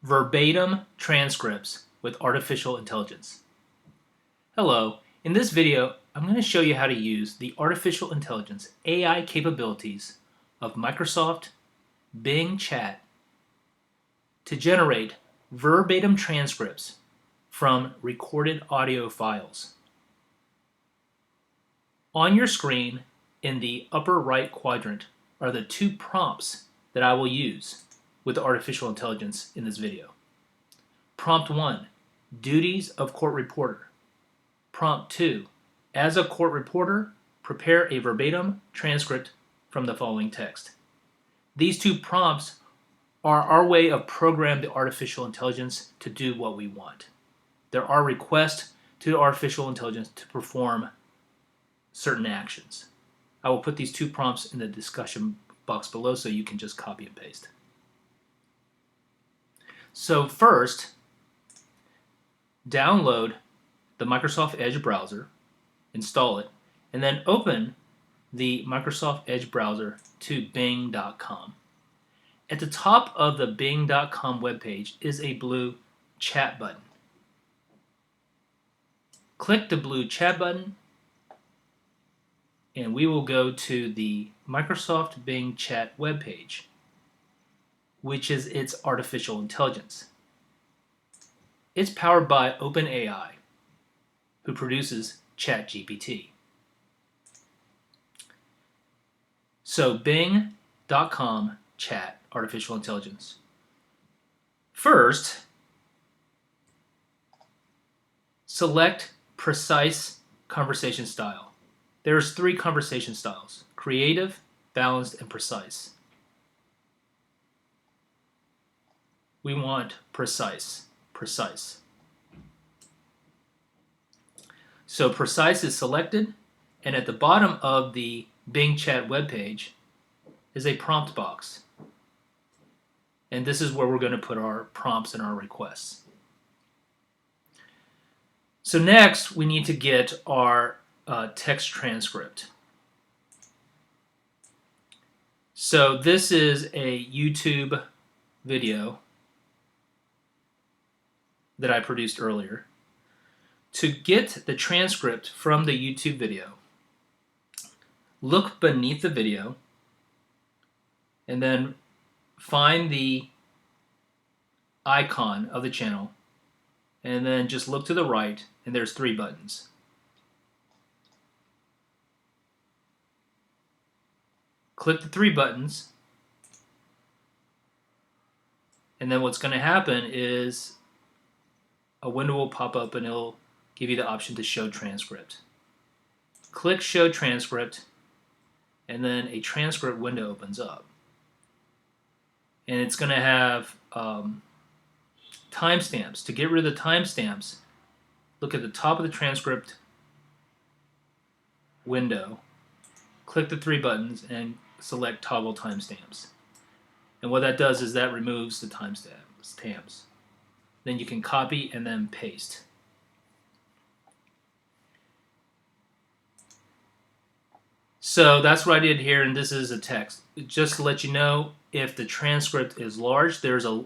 Verbatim Transcripts with Artificial Intelligence. Hello, in this video I'm going to show you how to use the artificial intelligence AI capabilities of Microsoft Bing Chat to generate verbatim transcripts from recorded audio files. On your screen in the upper right quadrant are the two prompts that I will use with artificial intelligence in this video. Prompt 1, Duties of Court Reporter. Prompt 2, as a court reporter, prepare a verbatim transcript from the following text. These two prompts are our way of programming the artificial intelligence to do what we want. There are requests to the artificial intelligence to perform certain actions. I will put these two prompts in the discussion box below so you can just copy and paste. So first, download the Microsoft Edge browser, install it, and then open the Microsoft Edge browser to bing.com. At the top of the bing.com webpage is a blue chat button. Click the blue chat button and we will go to the Microsoft Bing Chat webpage, which is its artificial intelligence. It's powered by OpenAI, who produces Chat GPT. So bing.com chat artificial intelligence. First, select precise conversation style. There's 3 conversation styles: creative, balanced, and precise. We want precise. So precise is selected, and at the bottom of the Bing Chat webpage is a prompt box. And this is where we're going to put our prompts and our requests. So next, we need to get our text transcript. So this is a YouTube video that I produced earlier. To get the transcript from the YouTube video, look beneath the video and then find the icon of the channel and then just look to the right and there's 3 buttons. Click the 3 buttons and then what's going to happen is a window will pop up and it'll give you the option to show transcript. Click show transcript and then a transcript window opens up. And it's going to have timestamps. To get rid of the timestamps, look at the top of the transcript window, click the 3 buttons and select toggle timestamps. And what that does is that removes the timestamps. Then you can copy and then paste. So that's what I did here, and this is a text. Just to let you know, if the transcript is large, there's a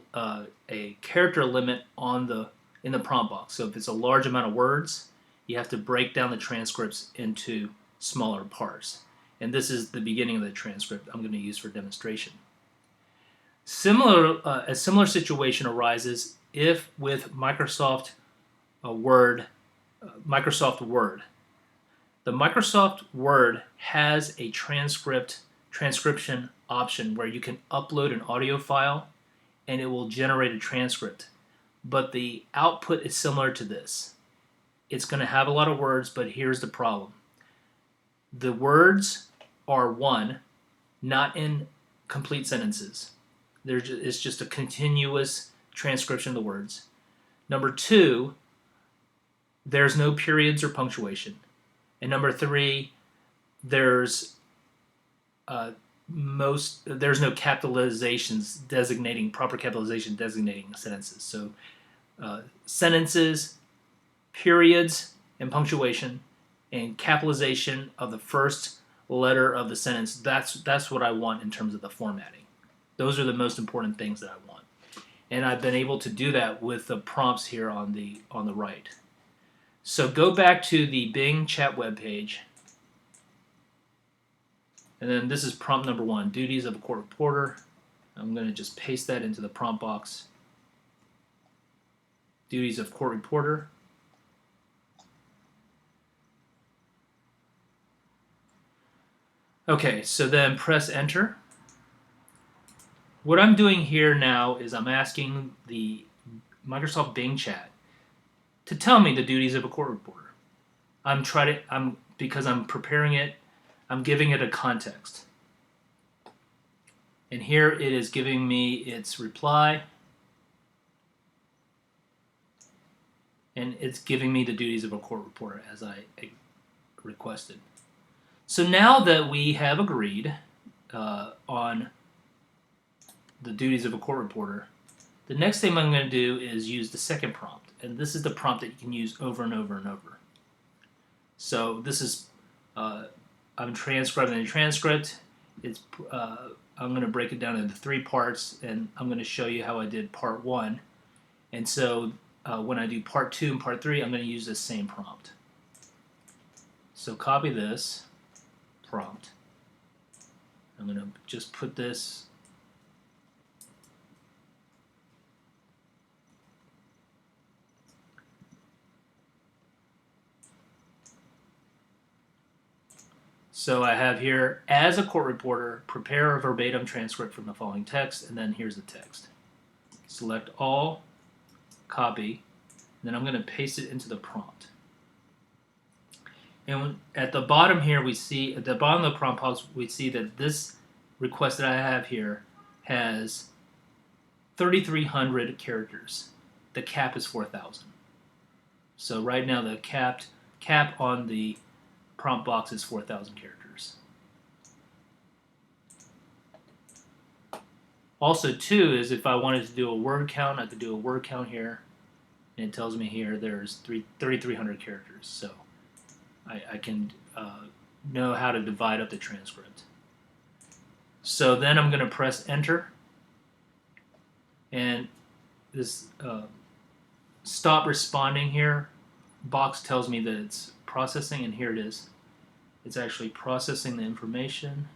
character limit in the prompt box. So if it's a large amount of words, you have to break down the transcripts into smaller parts. And this is the beginning of the transcript I'm going to use for demonstration. A similar situation arises if with Microsoft Word. The Microsoft Word has a transcription option where you can upload an audio file and it will generate a transcript. But the output is similar to this. It's going to have a lot of words, but here's the problem. The words are not in complete sentences. It's just a continuous transcription of the words. Number 2, there's no periods or punctuation. And number 3, there's no capitalizations proper capitalization designating sentences. So sentences, periods, and punctuation, and capitalization of the first letter of the sentence. That's what I want in terms of the formatting. Those are the most important things that I want. And I've been able to do that with the prompts here on the right. So go back to the Bing Chat web page, and then this is prompt number 1, duties of a court reporter. I'm going to just paste that into the prompt box. Duties of court reporter. Okay, so then press enter. What I'm doing here now is I'm asking the Microsoft Bing Chat to tell me the duties of a court reporter. Because I'm preparing it, I'm giving it a context. And here it is giving me its reply. And it's giving me the duties of a court reporter as I requested. So now that we have agreed on the duties of a court reporter, the next thing I'm going to do is use the second prompt. And this is the prompt that you can use over and over and over. So this is, I'm transcribing the transcript. I'm going to break it down into 3 parts, and I'm going to show you how I did part 1. And so when I do part 2 and part 3, I'm going to use the same prompt. So copy this prompt. I'm going to just put this So I have here, as a court reporter, prepare a verbatim transcript from the following text, and then here's the text. Select all, copy, and then I'm going to paste it into the prompt. And at the bottom here, we see, at the bottom of the prompt box, we see that this request that I have here has 3,300 characters. The cap is 4,000. So right now the cap on the prompt box is 4,000 characters. Also, too, is if I wanted to do a word count, I could do a word count here, and it tells me here there's 3,300 characters. So I can know how to divide up the transcript. So then I'm going to press enter, and this stop responding here box tells me that it's processing, and here it is. It's actually processing the information.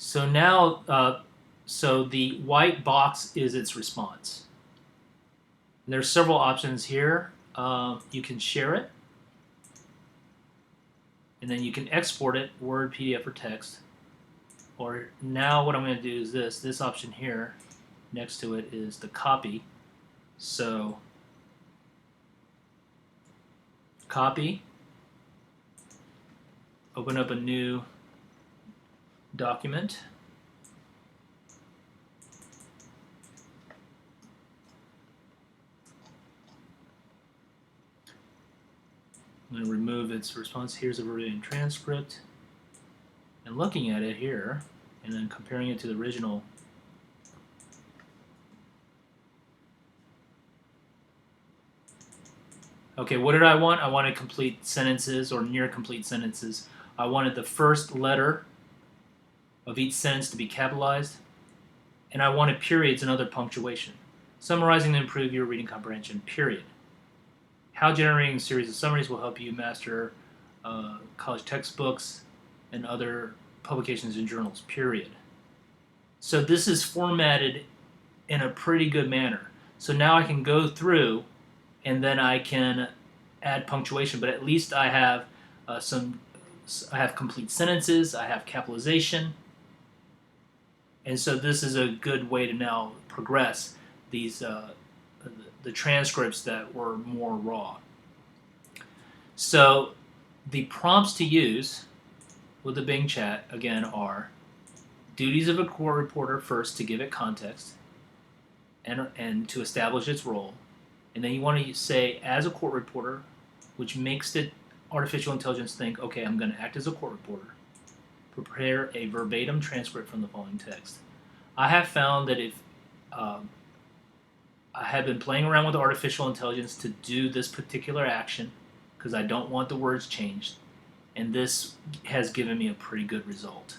So now, so the white box is its response. And there's several options here. You can share it, and then you can export it, Word, PDF, or text. Or now what I'm going to do is this option here, next to it is the copy. So copy, open up a new document. I'm going to remove its response. Here's a verbatim transcript. And looking at it here, and then comparing it to the original, okay, what did I want? I wanted complete sentences or near complete sentences. I wanted the first letter of each sentence to be capitalized, and I wanted periods and other punctuation. Summarizing to improve your reading comprehension, period. How generating a series of summaries will help you master college textbooks and other publications and journals, period. So this is formatted in a pretty good manner. So now I can go through and then I can add punctuation, but at least I have I have complete sentences, I have capitalization, and so this is a good way to now progress these the transcripts that were more raw. So the prompts to use with the Bing Chat, again, are duties of a court reporter first to give it context. and to establish its role. And then you want to say, as a court reporter, which makes the artificial intelligence think, okay, I'm going to act as a court reporter, prepare a verbatim transcript from the following text. I have found that if I have been playing around with artificial intelligence to do this particular action because I don't want the words changed, and this has given me a pretty good result.